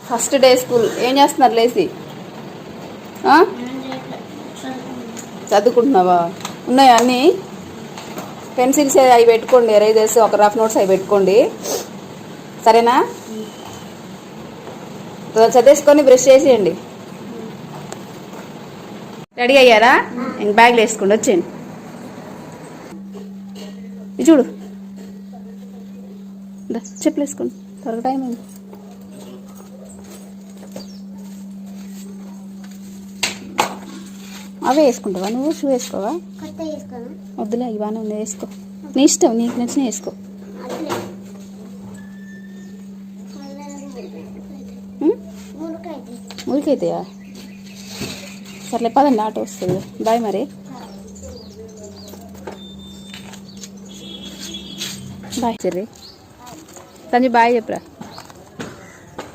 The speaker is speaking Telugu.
First day school. ఏం చేస్తున్నారు లేచి? చదువుకుంటున్నావా? ఉన్నాయా అన్నీ? పెన్సిల్స్ అవి పెట్టుకోండి, ఎరేజర్స్, ఒక రఫ్ నోట్స్ అవి పెట్టుకోండి, సరేనా? చదివేసుకొని బ్రష్ చేసేయండి. రెడీ అయ్యారా? ఇంక బ్యాగ్లో వేసుకోండి, వచ్చేయండి. ఇది చూడు, చెప్పులు వేసుకోండి, త్వరగా టైం అయింది. అవే వేసుకుంటావా నువ్వు? షూ వేసుకోవా? వద్దులే, ఇవన్నీ ఉంది, వేసుకో, నీ ఇష్టం, నీకు నచ్చిన వేసుకో. ఊరికైతాయా? సర్లే పదండి, ఆటో వస్తుంది. బాయ్ మరి. Bye cherry. సంజయ్ బాయ్ చెప్పురా.